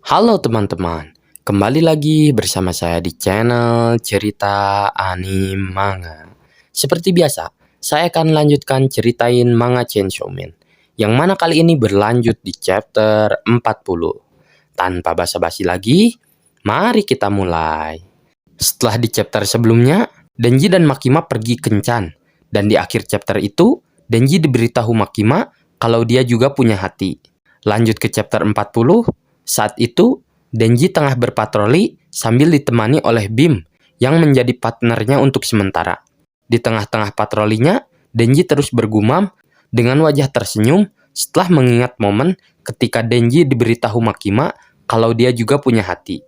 Halo teman-teman, kembali lagi bersama saya di channel Cerita Anime Manga. Seperti biasa, saya akan lanjutkan ceritain manga Chainsaw Man, yang mana kali ini berlanjut di chapter 40. Tanpa basa-basi lagi, mari kita mulai. Setelah di chapter sebelumnya, Denji dan Makima pergi kencan, dan di akhir chapter itu, Denji diberitahu Makima kalau dia juga punya hati. Lanjut ke chapter 40, saat itu, Denji tengah berpatroli sambil ditemani oleh Bim yang menjadi partnernya untuk sementara. Di tengah-tengah patrolinya, Denji terus bergumam dengan wajah tersenyum setelah mengingat momen ketika Denji diberitahu Makima kalau dia juga punya hati.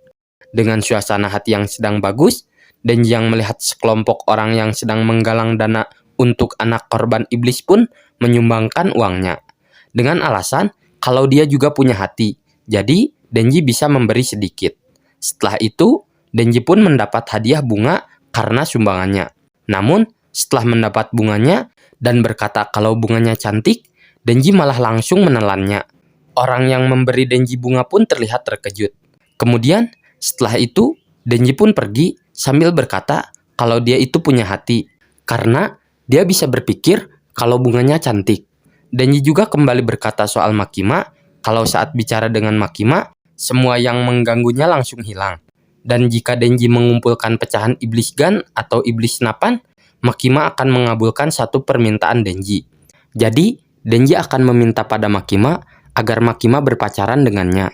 Dengan suasana hati yang sedang bagus, Denji yang melihat sekelompok orang yang sedang menggalang dana untuk anak korban iblis pun menyumbangkan uangnya. Dengan alasan kalau dia juga punya hati, jadi Denji bisa memberi sedikit. Setelah itu, Denji pun mendapat hadiah bunga karena sumbangannya. Namun, setelah mendapat bunganya dan berkata kalau bunganya cantik, Denji malah langsung menelannya. Orang yang memberi Denji bunga pun terlihat terkejut. Kemudian, setelah itu, Denji pun pergi sambil berkata kalau dia itu punya hati, karena dia bisa berpikir kalau bunganya cantik. Denji juga kembali berkata soal Makima, kalau saat bicara dengan Makima, semua yang mengganggunya langsung hilang. Dan jika Denji mengumpulkan pecahan iblis gun atau iblis senapan, Makima akan mengabulkan satu permintaan Denji. Jadi, Denji akan meminta pada Makima agar Makima berpacaran dengannya.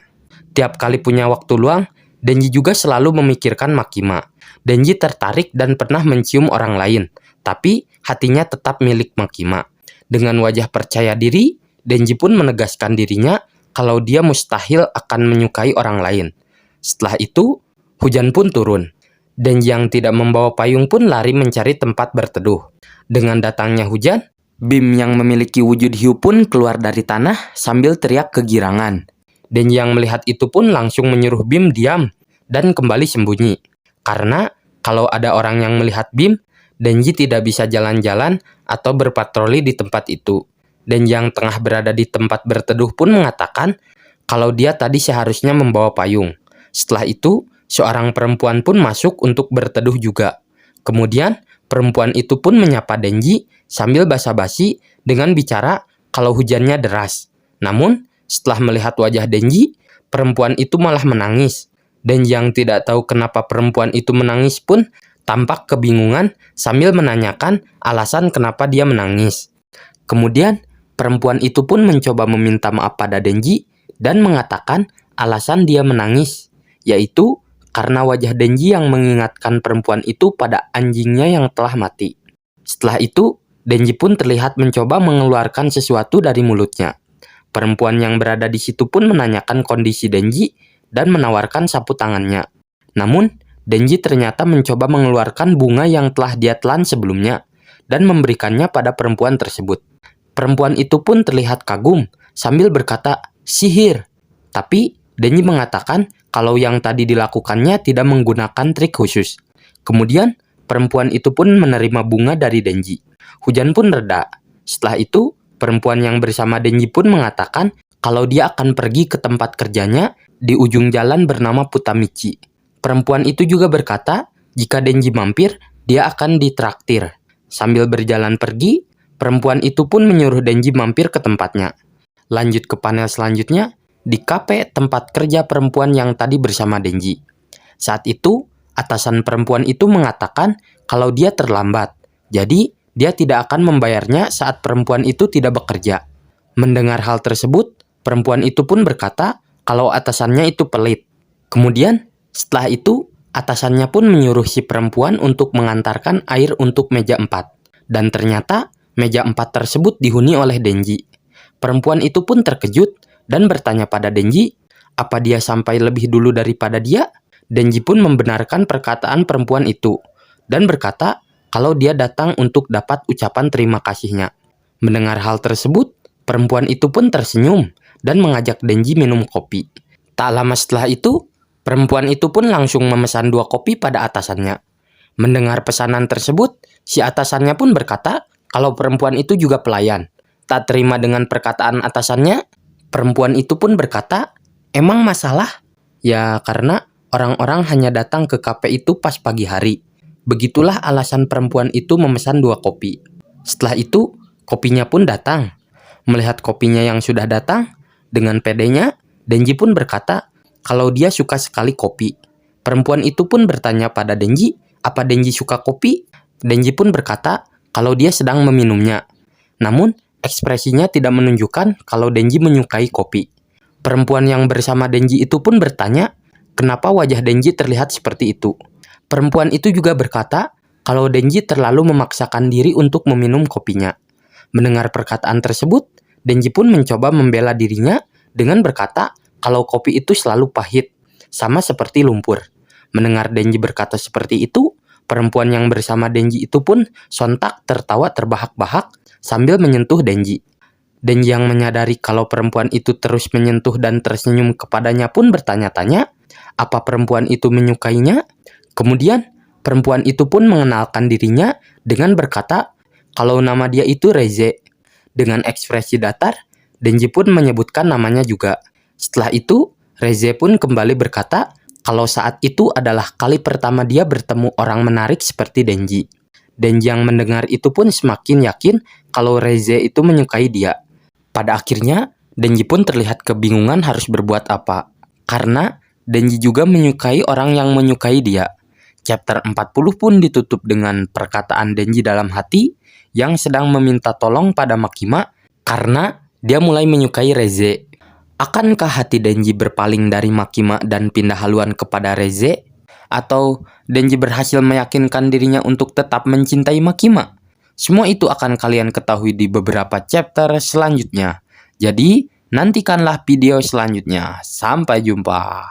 Tiap kali punya waktu luang, Denji juga selalu memikirkan Makima. Denji tertarik dan pernah mencium orang lain, tapi hatinya tetap milik Makima. Dengan wajah percaya diri, Denji pun menegaskan dirinya kalau dia mustahil akan menyukai orang lain. Setelah itu, hujan pun turun. Denji yang tidak membawa payung pun lari mencari tempat berteduh. Dengan datangnya hujan, Bim yang memiliki wujud hiu pun keluar dari tanah sambil teriak kegirangan. Denji yang melihat itu pun langsung menyuruh Bim diam dan kembali sembunyi. Karena kalau ada orang yang melihat Bim, Denji tidak bisa jalan-jalan atau berpatroli di tempat itu. Dan yang tengah berada di tempat berteduh pun mengatakan kalau dia tadi seharusnya membawa payung. Setelah itu, seorang perempuan pun masuk untuk berteduh juga. Kemudian, perempuan itu pun menyapa Denji sambil basa-basi dengan bicara kalau hujannya deras. Namun, setelah melihat wajah Denji, perempuan itu malah menangis. Dan yang tidak tahu kenapa perempuan itu menangis pun tampak kebingungan sambil menanyakan alasan kenapa dia menangis. Kemudian, perempuan itu pun mencoba meminta maaf pada Denji dan mengatakan alasan dia menangis, yaitu karena wajah Denji yang mengingatkan perempuan itu pada anjingnya yang telah mati. Setelah itu, Denji pun terlihat mencoba mengeluarkan sesuatu dari mulutnya. Perempuan yang berada di situ pun menanyakan kondisi Denji dan menawarkan sapu tangannya. Namun, Denji ternyata mencoba mengeluarkan bunga yang telah dia telan sebelumnya dan memberikannya pada perempuan tersebut. Perempuan itu pun terlihat kagum sambil berkata, "Sihir." Tapi Denji mengatakan kalau yang tadi dilakukannya tidak menggunakan trik khusus. Kemudian perempuan itu pun menerima bunga dari Denji. Hujan pun reda. Setelah itu, perempuan yang bersama Denji pun mengatakan kalau dia akan pergi ke tempat kerjanya di ujung jalan bernama Putamichi. Perempuan itu juga berkata jika Denji mampir, dia akan ditraktir. Sambil berjalan pergi, perempuan itu pun menyuruh Denji mampir ke tempatnya. Lanjut ke panel selanjutnya, di kafe tempat kerja perempuan yang tadi bersama Denji. Saat itu, atasan perempuan itu mengatakan kalau dia terlambat. Jadi, dia tidak akan membayarnya saat perempuan itu tidak bekerja. Mendengar hal tersebut, perempuan itu pun berkata kalau atasannya itu pelit. Kemudian, setelah itu, atasannya pun menyuruh si perempuan untuk mengantarkan air untuk meja 4. Dan ternyata, meja 4 tersebut dihuni oleh Denji. Perempuan itu pun terkejut dan bertanya pada Denji, apa dia sampai lebih dulu daripada dia? Denji pun membenarkan perkataan perempuan itu dan berkata kalau dia datang untuk dapat ucapan terima kasihnya. Mendengar hal tersebut, perempuan itu pun tersenyum dan mengajak Denji minum kopi. Tak lama setelah itu, perempuan itu pun langsung memesan 2 kopi pada atasannya. Mendengar pesanan tersebut, si atasannya pun berkata kalau perempuan itu juga pelayan. Tak terima dengan perkataan atasannya, perempuan itu pun berkata, "Emang masalah?" Ya, karena orang-orang hanya datang ke kafe itu pas pagi hari. Begitulah alasan perempuan itu memesan 2 kopi. Setelah itu, kopinya pun datang. Melihat kopinya yang sudah datang, dengan pedenya, Denji pun berkata kalau dia suka sekali kopi. Perempuan itu pun bertanya pada Denji, apa Denji suka kopi? Denji pun berkata kalau dia sedang meminumnya. Namun, ekspresinya tidak menunjukkan kalau Denji menyukai kopi. Perempuan yang bersama Denji itu pun bertanya, kenapa wajah Denji terlihat seperti itu? Perempuan itu juga berkata kalau Denji terlalu memaksakan diri untuk meminum kopinya. Mendengar perkataan tersebut, Denji pun mencoba membela dirinya dengan berkata kalau kopi itu selalu pahit, sama seperti lumpur. Mendengar Denji berkata seperti itu, perempuan yang bersama Denji itu pun sontak tertawa terbahak-bahak sambil menyentuh Denji. Denji yang menyadari kalau perempuan itu terus menyentuh dan tersenyum kepadanya pun bertanya-tanya, apa perempuan itu menyukainya? Kemudian, perempuan itu pun mengenalkan dirinya dengan berkata kalau nama dia itu Reze. Dengan ekspresi datar, Denji pun menyebutkan namanya juga. Setelah itu, Reze pun kembali berkata kalau saat itu adalah kali pertama dia bertemu orang menarik seperti Denji. Denji yang mendengar itu pun semakin yakin kalau Reze itu menyukai dia. Pada akhirnya, Denji pun terlihat kebingungan harus berbuat apa. Karena Denji juga menyukai orang yang menyukai dia. Chapter 40 pun ditutup dengan perkataan Denji dalam hati yang sedang meminta tolong pada Makima karena dia mulai menyukai Reze. Akankah hati Denji berpaling dari Makima dan pindah haluan kepada Reze? Atau Denji berhasil meyakinkan dirinya untuk tetap mencintai Makima? Semua itu akan kalian ketahui di beberapa chapter selanjutnya. Jadi, nantikanlah video selanjutnya. Sampai jumpa.